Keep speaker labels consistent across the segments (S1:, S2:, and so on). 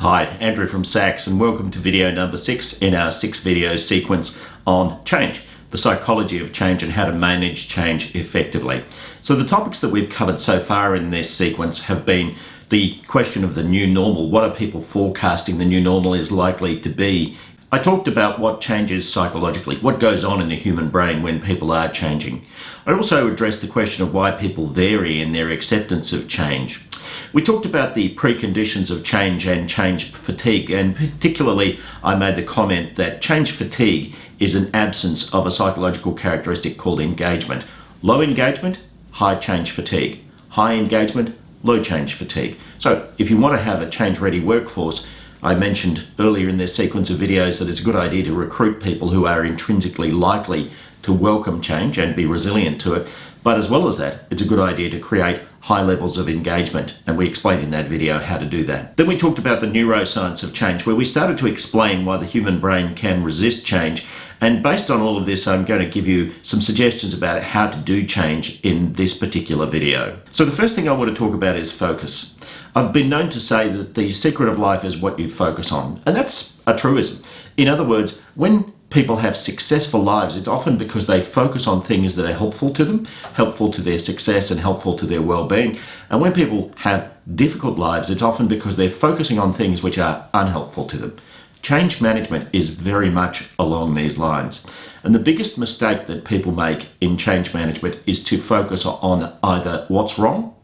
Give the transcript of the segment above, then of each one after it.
S1: Hi, Andrew from Sachs, and welcome to video number 6 in our 6-video sequence on change, the psychology of change and how to manage change effectively. So the topics that we've covered so far in this sequence have been the question of the new normal. What are people forecasting the new normal is likely to be? I talked about what changes psychologically, what goes on in the human brain when people are changing. I also addressed the question of why people vary in their acceptance of change. We talked about the preconditions of change and change fatigue, and particularly I made the comment that change fatigue is an absence of a psychological characteristic called engagement. Low engagement, high change fatigue. High engagement, low change fatigue. So if you want to have a change-ready workforce, I mentioned earlier in this sequence of videos that it's a good idea to recruit people who are intrinsically likely to welcome change and be resilient to it. But as well as that, it's a good idea to create high levels of engagement, and we explained in that video how to do that. Then we talked about the neuroscience of change, where we started to explain why the human brain can resist change, and based on all of this, I'm going to give you some suggestions about how to do change in this particular video. So the first thing I want to talk about is focus. I've been known to say that the secret of life is what you focus on, and that's a truism. In other words, when people have successful lives, it's often because they focus on things that are helpful to them, helpful to their success and helpful to their well-being. And when people have difficult lives, it's often because they're focusing on things which are unhelpful to them. Change management is very much along these lines. And the biggest mistake that people make in change management is to focus on either what's wrong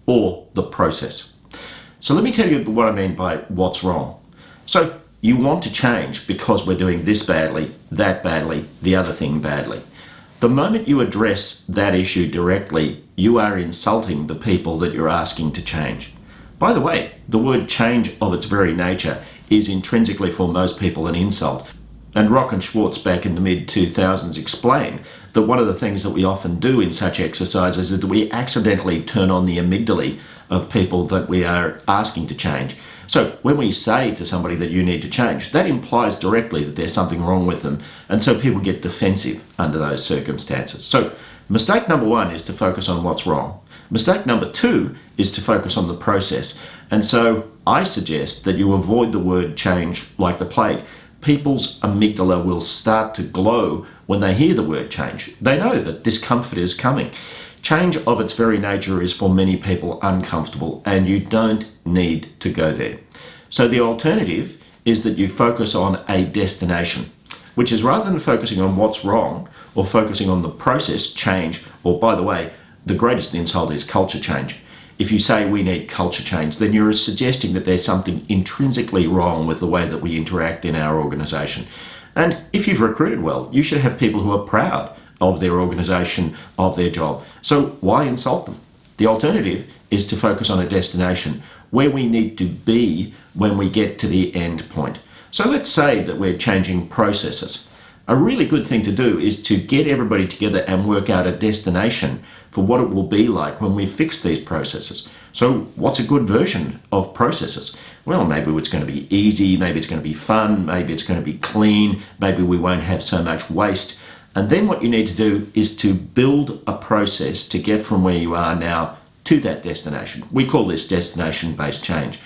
S1: or the process. So let me tell you what I mean by what's wrong. So you want to change because we're doing this badly, that badly, the other thing badly. The moment you address that issue directly, you are insulting the people that you're asking to change. By the way, the word change of its very nature is intrinsically for most people an insult. And Rock and Schwartz back in the mid-2000s explained that one of the things that we often do in such exercises is that we accidentally turn on the amygdala of people that we are asking to change. So when we say to somebody that you need to change, that implies directly that there's something wrong with them, and so people get defensive under those circumstances. So mistake number 1 is to focus on what's wrong. Mistake number 2 is to focus on the process. And so I suggest that you avoid the word change like the plague. People's amygdala will start to glow when they hear the word change. They know that discomfort is coming. Change of its very nature is for many people uncomfortable, and you don't need to go there. So the alternative is that you focus on a destination, which is rather than focusing on what's wrong or focusing on the process change, or by the way, the greatest insult is culture change. If you say we need culture change, then you're suggesting that there's something intrinsically wrong with the way that we interact in our organization. And if you've recruited well, you should have people who are proud of their organization, of their job. So why insult them? The alternative is to focus on a destination where we need to be when we get to the end point. So let's say that we're changing processes. A really good thing to do is to get everybody together and work out a destination for what it will be like when we fix these processes. So what's a good version of processes? Well, maybe it's going to be easy, maybe it's going to be fun, maybe it's going to be clean, maybe we won't have so much waste. And then what you need to do is to build a process to get from where you are now to that destination. We call this destination-based change.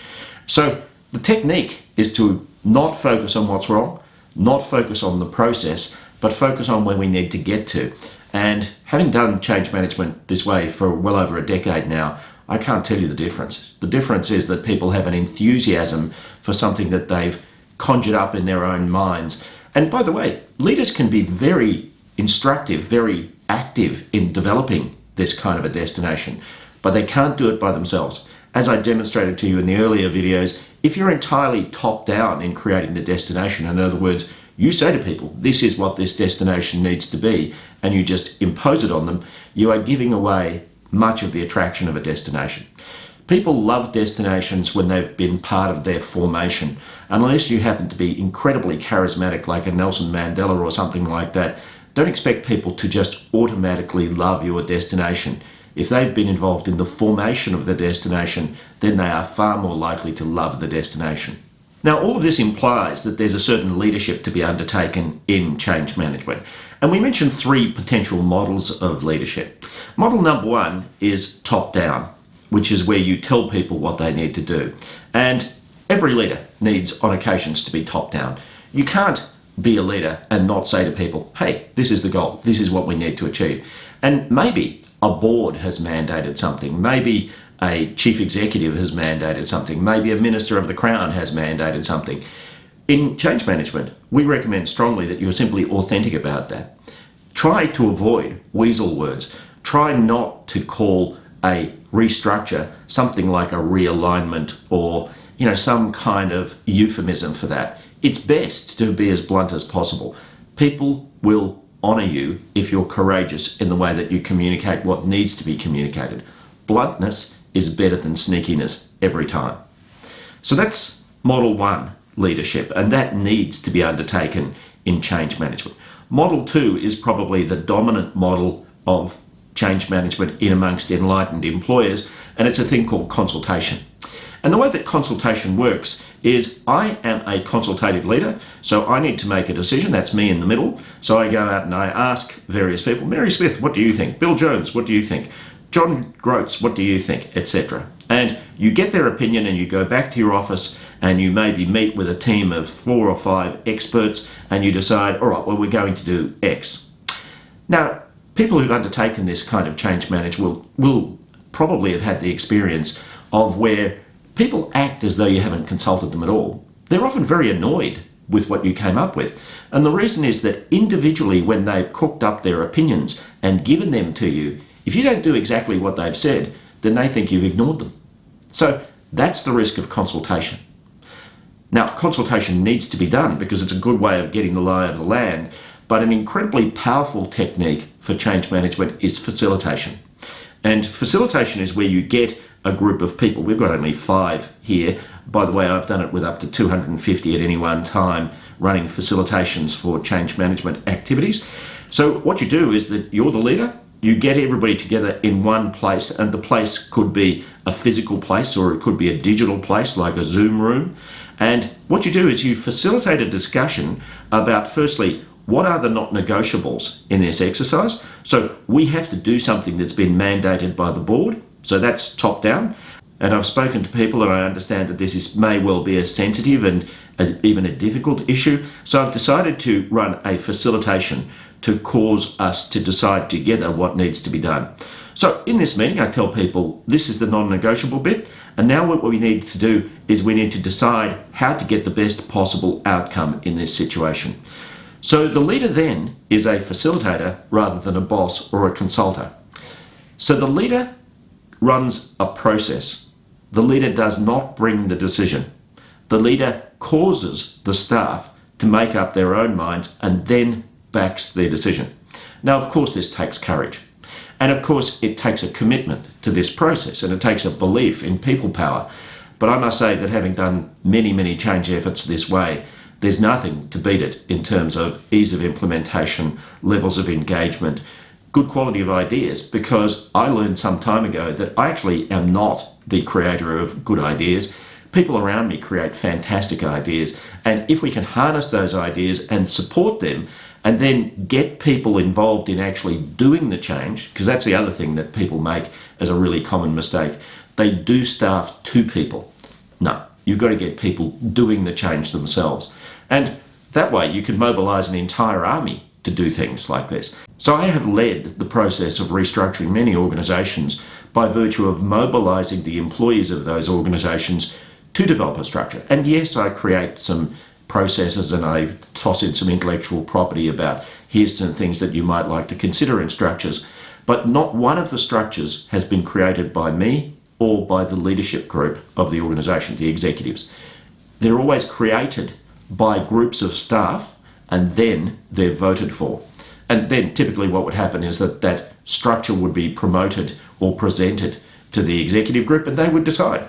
S1: So the technique is to not focus on what's wrong, not focus on the process, but focus on where we need to get to. And having done change management this way for well over a decade now, I can't tell you the difference. The difference is that people have an enthusiasm for something that they've conjured up in their own minds. And by the way, leaders can be very instructive, very active in developing this kind of a destination, but they can't do it by themselves. As I demonstrated to you in the earlier videos, if you're entirely top down in creating the destination, in other words, you say to people, this is what this destination needs to be, and you just impose it on them, you are giving away much of the attraction of a destination. People love destinations when they've been part of their formation. Unless you happen to be incredibly charismatic like a Nelson Mandela or something like that, don't expect people to just automatically love your destination. If they've been involved in the formation of the destination, then they are far more likely to love the destination. Now, all of this implies that there's a certain leadership to be undertaken in change management. And we mentioned 3 potential models of leadership. Model number 1 is top-down, which is where you tell people what they need to do. And Every leader needs on occasions to be top down. You can't be a leader and not say to people, hey, this is the goal, this is what we need to achieve. And maybe a board has mandated something, maybe a chief executive has mandated something, maybe a minister of the crown has mandated something. In change management, we recommend strongly that you're simply authentic about that. Try to avoid weasel words. Try not to call a restructure something like a realignment or some kind of euphemism for that. It's best to be as blunt as possible. People will honour you if you're courageous in the way that you communicate what needs to be communicated. Bluntness is better than sneakiness every time. So that's model 1, leadership, and that needs to be undertaken in change management. Model 2 is probably the dominant model of change management in amongst enlightened employers, and it's a thing called consultation. And the way that consultation works is I am a consultative leader, so I need to make a decision. That's me in the middle. So I go out and I ask various people, Mary Smith, what do you think? Bill Jones, what do you think? John Groats, what do you think? Etc. And you get their opinion and you go back to your office and you maybe meet with a team of 4 or 5 experts and you decide, all right, well, we're going to do X. Now, people who've undertaken this kind of change management will probably have had the experience of where people act as though you haven't consulted them at all. They're often very annoyed with what you came up with. And the reason is that individually, when they've cooked up their opinions and given them to you, if you don't do exactly what they've said, then they think you've ignored them. So that's the risk of consultation. Now, consultation needs to be done because it's a good way of getting the lie of the land, but an incredibly powerful technique for change management is facilitation. And facilitation is where you get a group of people. We've got only 5 here. By the way, I've done it with up to 250 at any one time, running facilitations for change management activities. So what you do is that you're the leader, you get everybody together in one place, and the place could be a physical place or it could be a digital place like a Zoom room. And what you do is you facilitate a discussion about, firstly, what are the not negotiables in this exercise? So we have to do something that's been mandated by the board. So that's top down. And I've spoken to people and I understand that may well be a sensitive and even a difficult issue. So I've decided to run a facilitation to cause us to decide together what needs to be done. So in this meeting, I tell people this is the non-negotiable bit. And now what we need to do is we need to decide how to get the best possible outcome in this situation. So the leader then is a facilitator rather than a boss or a consultant. So the leader runs a process. The leader does not bring the decision. The leader causes the staff to make up their own minds and then backs their decision. Now, of course, this takes courage. And of course, it takes a commitment to this process and it takes a belief in people power. But I must say that having done many, many change efforts this way, there's nothing to beat it in terms of ease of implementation, levels of engagement, good quality of ideas, because I learned some time ago that I actually am not the creator of good ideas. People around me create fantastic ideas, and if we can harness those ideas and support them and then get people involved in actually doing the change, because that's the other thing that people make as a really common mistake. They do stuff to people. No, you've got to get people doing the change themselves. And that way you can mobilize an entire army to do things like this. So I have led the process of restructuring many organisations by virtue of mobilising the employees of those organisations to develop a structure. And yes, I create some processes and I toss in some intellectual property about here's some things that you might like to consider in structures, but not one of the structures has been created by me or by the leadership group of the organisation, the executives. They're always created by groups of staff and then they're voted for. And then typically what would happen is that that structure would be promoted or presented to the executive group and they would decide.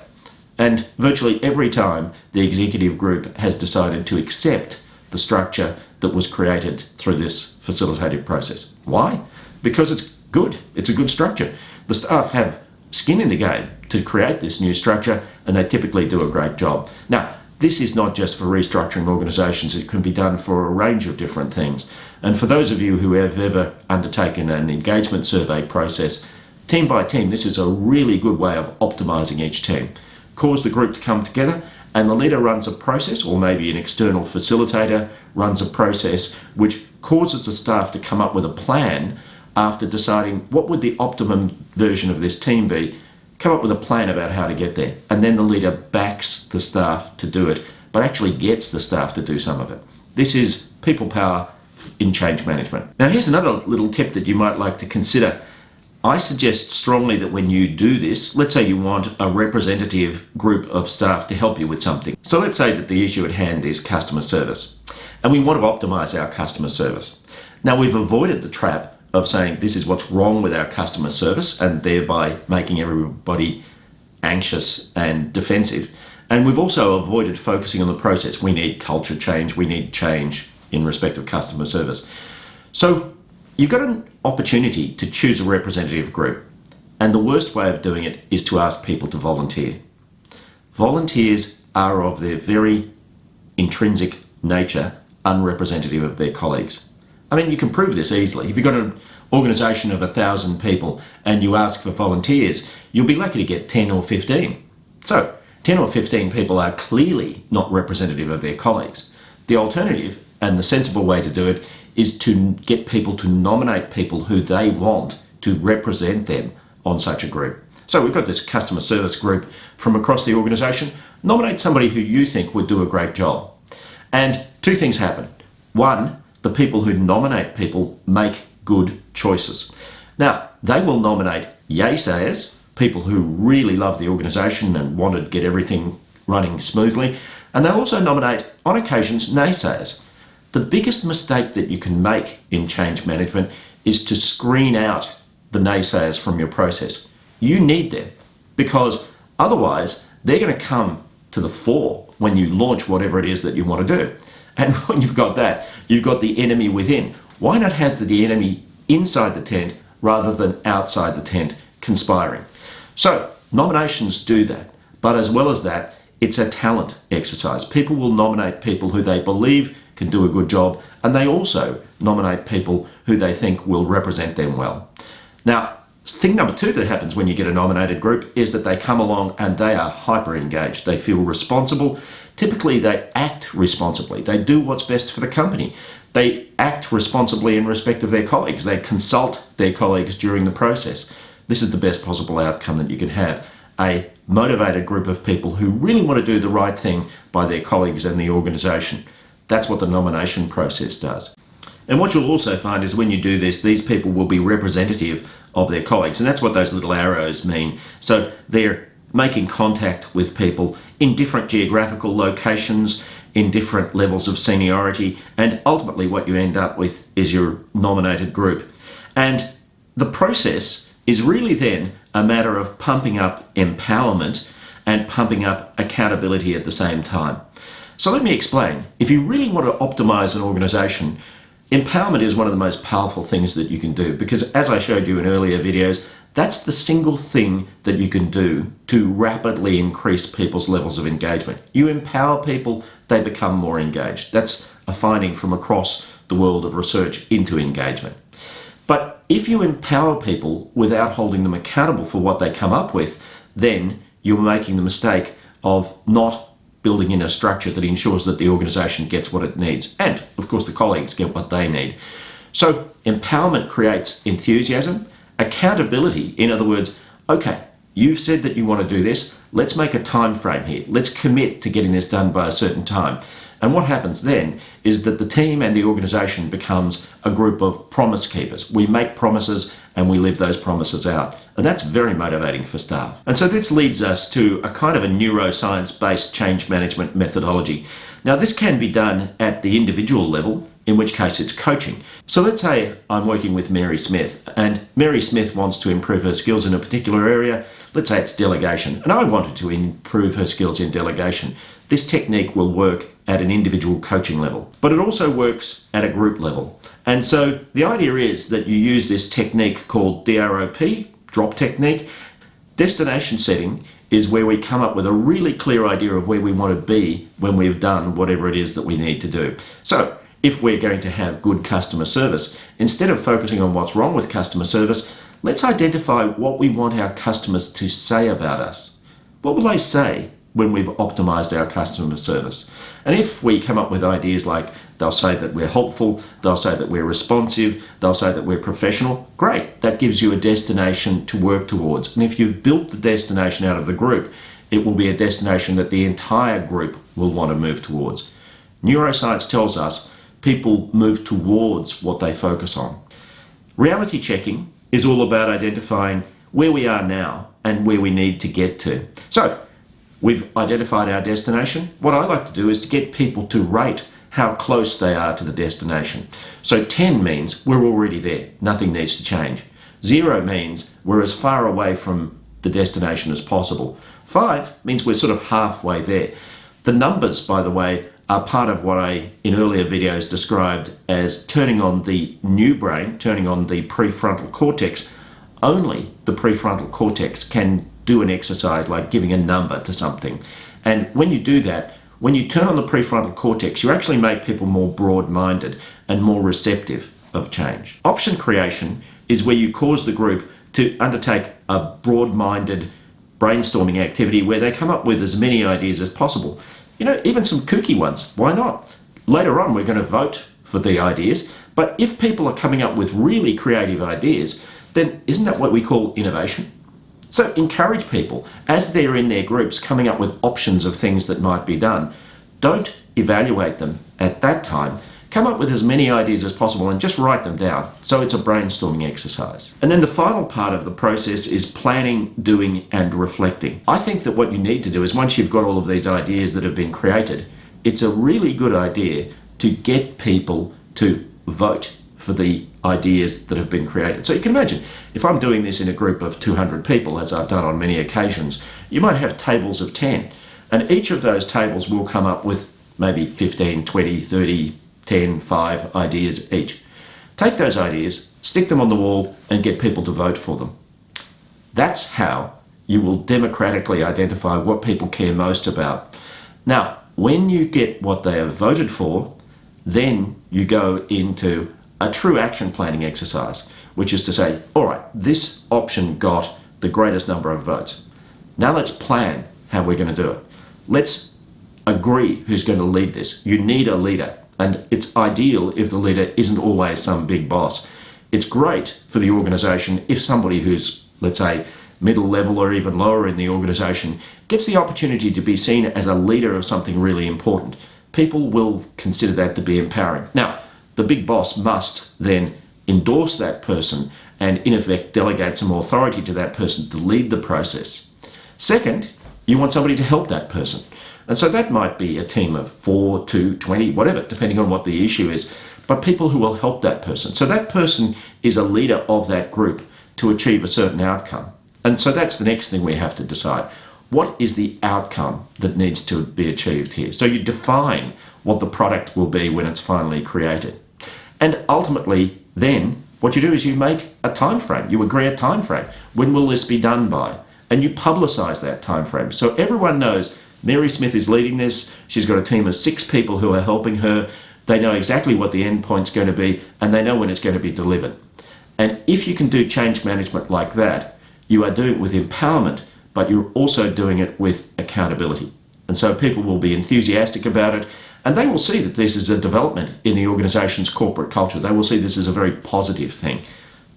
S1: And virtually every time the executive group has decided to accept the structure that was created through this facilitative process. Why? Because it's good. It's a good structure. The staff have skin in the game to create this new structure and they typically do a great job. Now, this is not just for restructuring organisations, it can be done for a range of different things. And for those of you who have ever undertaken an engagement survey process, team by team, this is a really good way of optimising each team. Cause the group to come together And the leader runs a process, or maybe an external facilitator runs a process which causes the staff to come up with a plan after deciding what would the optimum version of this team be, come up with a plan about how to get there. And then the leader backs the staff to do it, but actually gets the staff to do some of it. This is people power in change management. Now here's another little tip that you might like to consider. I suggest strongly that when you do this, let's say you want a representative group of staff to help you with something. So let's say that the issue at hand is customer service, and we want to optimize our customer service. Now we've avoided the trap of saying this is what's wrong with our customer service and thereby making everybody anxious and defensive. And we've also avoided focusing on the process. We need culture change, we need change in respect of customer service. So you've got an opportunity to choose a representative group, and the worst way of doing it is to ask people to volunteer. Volunteers are of their very intrinsic nature unrepresentative of their colleagues. I mean, you can prove this easily. If you've got an organisation of 1,000 people and you ask for volunteers, you'll be lucky to get 10 or 15. So 10 or 15 people are clearly not representative of their colleagues. The alternative, and the sensible way to do it, is to get people to nominate people who they want to represent them on such a group. So we've got this customer service group from across the organisation. Nominate somebody who you think would do a great job. And two things happen. One, the people who nominate people make good choices. Now, they will nominate yay-sayers, people who really love the organisation and want to get everything running smoothly, and they'll also nominate, on occasions, naysayers. The biggest mistake that you can make in change management is to screen out the naysayers from your process. You need them, because otherwise they're going to come to the fore when you launch whatever it is that you want to do. And when you've got that, you've got the enemy within. Why not have the enemy inside the tent rather than outside the tent conspiring? So nominations do that, but as well as that, it's a talent exercise. People will nominate people who they believe can do a good job, and they also nominate people who they think will represent them well. Now, thing number two that happens when you get a nominated group is that they come along and they are hyper engaged. They feel responsible. Typically, they act responsibly. They do what's best for the company. They act responsibly in respect of their colleagues. They consult their colleagues during the process. This is the best possible outcome that you can have. A motivated group of people who really want to do the right thing by their colleagues and the organisation. That's what the nomination process does. And what you'll also find is when you do this, these people will be representative of their colleagues, and that's what those little arrows mean. So they're making contact with people in different geographical locations, in different levels of seniority, and ultimately what you end up with is your nominated group. And the process is really then a matter of pumping up empowerment and pumping up accountability at the same time. So let me explain. If you really want to optimize an organization, empowerment is one of the most powerful things that you can do, because as I showed you in earlier videos, that's the single thing that you can do to rapidly increase people's levels of engagement. You empower people, they become more engaged. That's a finding from across the world of research into engagement. But if you empower people without holding them accountable for what they come up with, then you're making the mistake of not building in a structure that ensures that the organisation gets what it needs. And, of course, the colleagues get what they need. So empowerment creates enthusiasm. Accountability, in other words, okay, you've said that you want to do this, let's make a time frame here. Let's commit to getting this done by a certain time. And what happens then is that the team and the organisation becomes a group of promise keepers. We make promises and we live those promises out. And that's very motivating for staff. And so this leads us to a kind of a neuroscience-based change management methodology. Now this can be done at the individual level, in which case it's coaching. So let's say I'm working with Mary Smith, and Mary Smith wants to improve her skills in a particular area. Let's say it's delegation, and I wanted to improve her skills in delegation. This technique will work at an individual coaching level, but it also works at a group level. And so the idea is that you use this technique called D.R.O.P, drop technique. Destination setting is where we come up with a really clear idea of where we want to be when we've done whatever it is that we need to do. So if we're going to have good customer service, instead of focusing on what's wrong with customer service, let's identify what we want our customers to say about us. What will they say when we've optimized our customer service. And if we come up with ideas like they'll say that we're helpful, they'll say that we're responsive, they'll say that we're professional, great. That gives you a destination to work towards. And if you've built the destination out of the group, it will be a destination that the entire group will want to move towards. Neuroscience tells us people move towards what they focus on. Reality checking is all about identifying where we are now and where we need to get to. So we've identified our destination. What I like to do is to get people to rate how close they are to the destination. So 10 means we're already there, nothing needs to change. 0 means we're as far away from the destination as possible. 5 means we're sort of halfway there. The numbers, by the way, are part of what I, in earlier videos, described as turning on the new brain, turning on the prefrontal cortex. Only the prefrontal cortex can do an exercise like giving a number to something. And when you do that, when you turn on the prefrontal cortex, you actually make people more broad-minded and more receptive of change. Option creation is where you cause the group to undertake a broad-minded brainstorming activity where they come up with as many ideas as possible. You know, even some kooky ones. Why not? Later on, we're going to vote for the ideas, but if people are coming up with really creative ideas, then isn't that what we call innovation? So encourage people, as they're in their groups coming up with options of things that might be done. Don't evaluate them at that time. Come up with as many ideas as possible and just write them down. So it's a brainstorming exercise. And then the final part of the process is planning, doing, and reflecting. I think that what you need to do is, once you've got all of these ideas that have been created, it's a really good idea to get people to vote for the ideas that have been created. So you can imagine, if I'm doing this in a group of 200 people, as I've done on many occasions, you might have tables of 10. And each of those tables will come up with maybe 15, 20, 30, 10, 5 ideas each. Take those ideas, stick them on the wall, and get people to vote for them. That's how you will democratically identify what people care most about. Now, when you get what they have voted for, then you go into a true action planning exercise, which is to say, all right, this option got the greatest number of votes. Now let's plan how we're going to do it. Let's agree who's going to lead this. You need a leader. And it's ideal if the leader isn't always some big boss. It's great for the organisation if somebody who's, let's say, middle level or even lower in the organisation gets the opportunity to be seen as a leader of something really important. People will consider that to be empowering. Now, the big boss must then endorse that person and in effect delegate some authority to that person to lead the process. Second, you want somebody to help that person. And so that might be a team of 4, 2, 20, whatever, depending on what the issue is, but people who will help that person. So that person is a leader of that group to achieve a certain outcome. And so that's the next thing we have to decide. What is the outcome that needs to be achieved here? So you define what the product will be when it's finally created. And ultimately, then, what you do is you make a time frame. You agree a time frame. When will this be done by? And you publicize that time frame. So everyone knows Mary Smith is leading this. She's got a team of 6 people who are helping her. They know exactly what the end point's going to be, and they know when it's going to be delivered. And if you can do change management like that, you are doing it with empowerment, but you're also doing it with accountability. And so people will be enthusiastic about it, and they will see that this is a development in the organization's corporate culture. They will see this as a very positive thing.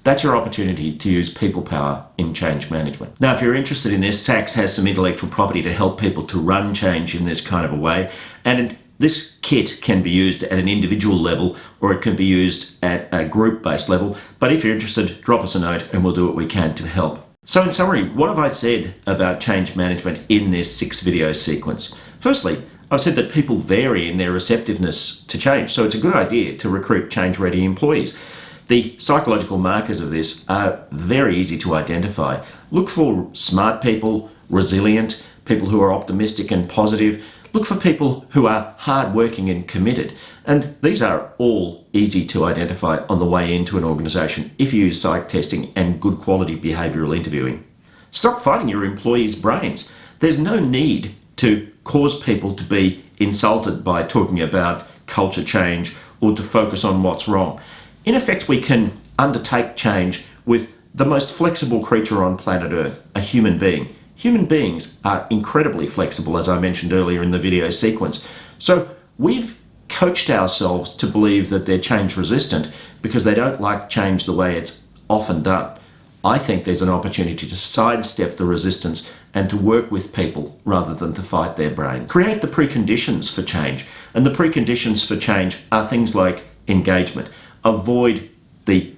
S1: That's your opportunity to use people power in change management. Now, if you're interested in this, Sachs has some intellectual property to help people to run change in this kind of a way. And this kit can be used at an individual level, or it can be used at a group-based level. But if you're interested, drop us a note and we'll do what we can to help. So in summary, what have I said about change management in this 6-video sequence? Firstly, I've said that people vary in their receptiveness to change. So it's a good idea to recruit change-ready employees. The psychological markers of this are very easy to identify. Look for smart people, resilient, people who are optimistic and positive. Look for people who are hardworking and committed. And these are all easy to identify on the way into an organisation if you use psych testing and good quality behavioural interviewing. Stop fighting your employees' brains. There's no need to cause people to be insulted by talking about culture change or to focus on what's wrong. In effect, we can undertake change with the most flexible creature on planet Earth, a human being. human beings are incredibly flexible, as I mentioned earlier in the video sequence. So we've coached ourselves to believe that they're change resistant because they don't like change the way it's often done. I think there's an opportunity to sidestep the resistance and to work with people rather than to fight their brain. Create the preconditions for change. And the preconditions for change are things like engagement. Avoid the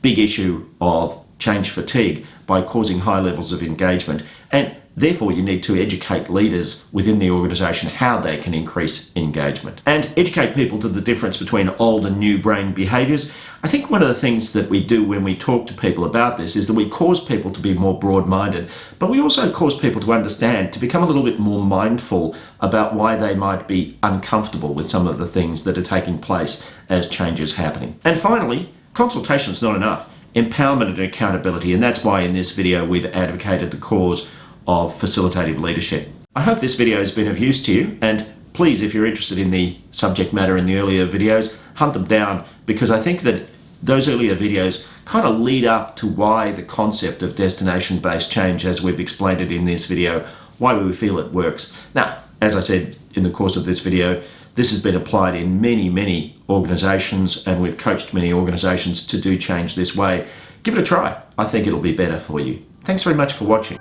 S1: big issue of change fatigue by causing high levels of engagement, and therefore you need to educate leaders within the organisation how they can increase engagement and educate people to the difference between old and new brain behaviours. I think one of the things that we do when we talk to people about this is that we cause people to be more broad-minded, but we also cause people to understand, to become a little bit more mindful about why they might be uncomfortable with some of the things that are taking place as change is happening. And finally, consultation is not enough. Empowerment and accountability, and that's why in this video we've advocated the cause of facilitative leadership. I hope this video has been of use to you, and please, if you're interested in the subject matter in the earlier videos, hunt them down, because I think that those earlier videos kind of lead up to why the concept of destination-based change, as we've explained it in this video, why we feel it works. Now, as I said in the course of this video, this has been applied in many organisations, and we've coached many organisations to do change this way. Give it a try. I think it'll be better for you. Thanks very much for watching.